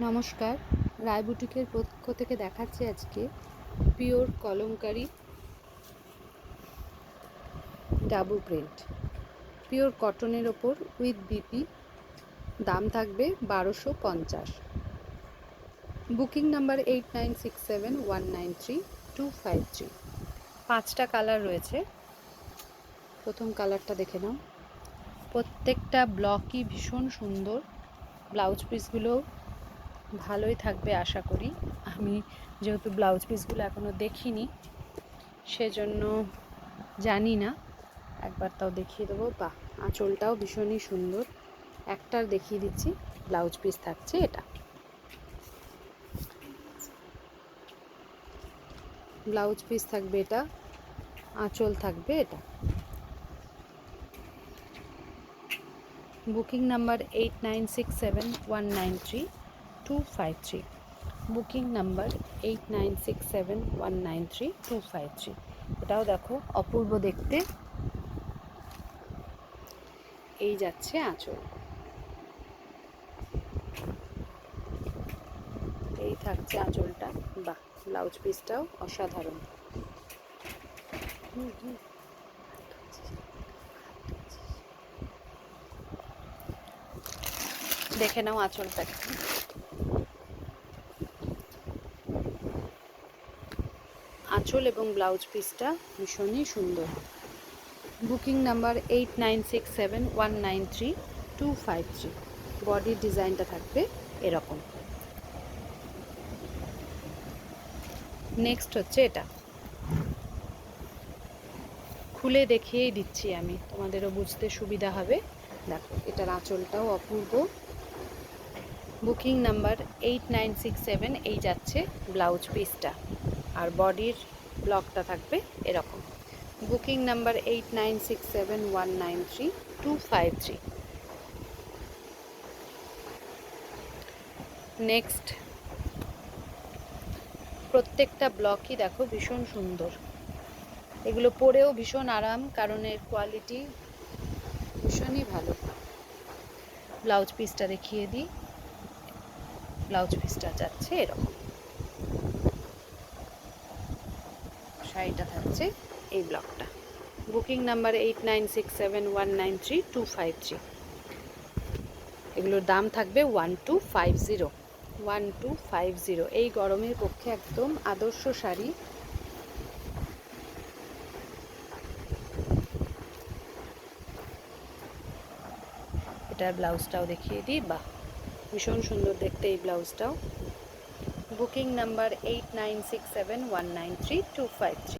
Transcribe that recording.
নমস্কার, রায় বুটিকের পক্ষ থেকে দেখাচ্ছি আজকে pure kalamkari double print pure কটনের ওপর উইথ বিপি। দাম থাকবে 1250। Booking number 8967193253। 5টা কালার রয়েছে। প্রথম কালারটা দেখে নাও। প্রত্যেকটা ব্লকই ভীষণ সুন্দর। ব্লাউজ পিসগুলো ভালোই থাকবে আশা করি। আমি যেহেতু ব্লাউজ পিসগুলো এখনও দেখিনি সেজন্য জানি না, একবার তাও দেখিয়ে দেবো। বাহ, আঁচলটাও ভীষণই সুন্দর। একটার দেখিয়ে দিচ্ছি। ব্লাউজ পিস থাকছে এটা, ব্লাউজ পিস থাকবে এটা, আঁচল থাকবে এটা। Booking number 8967193253। Booking number 8967193253। এটাও দেখো অপূর্ব দেখতে। এই যাচ্ছে আঁচল, এই থাকছে আঁচলটা। বাহ, ব্লাউজ পিসটাও অসাধারণ। দেখে নাও আঁচলটা। আঁচল এবং ব্লাউজ পিসটা ভীষণই সুন্দর। Booking number 8967193253। বডির ডিজাইনটা থাকবে এরকম। নেক্সট হচ্ছে এটা, খুলে দেখিয়েই দিচ্ছি আমি, তোমাদেরও বুঝতে সুবিধা হবে। দেখো, এটার আঁচলটাও অপূর্ব। Booking number 8967। এই যাচ্ছে ব্লাউজ পিসটা, আর বডির ব্লকটা থাকবে এরকম। Booking number 8967193253। নেক্সট, প্রত্যেকটা ব্লকই দেখো ভীষণ সুন্দর। এগুলো পরেও ভীষণ আরাম, কারণ এর কোয়ালিটি ভীষণই ভালো। ব্লাউজ পিসটা দেখিয়ে দিই। ব্লাউজ পিসটা যাচ্ছে এরকম, শাড়িটা থাকছে এই ব্লকটা। Booking number 8967193253। এগুলোর দাম থাকবে 1250। 1250। এই গরমের পক্ষে একদম আদর্শ শাড়ি। এটার ব্লাউজটাও দেখিয়ে দিই। বাহ, ভীষণ সুন্দর দেখতে এই ব্লাউজটাও। Booking number 8967193253।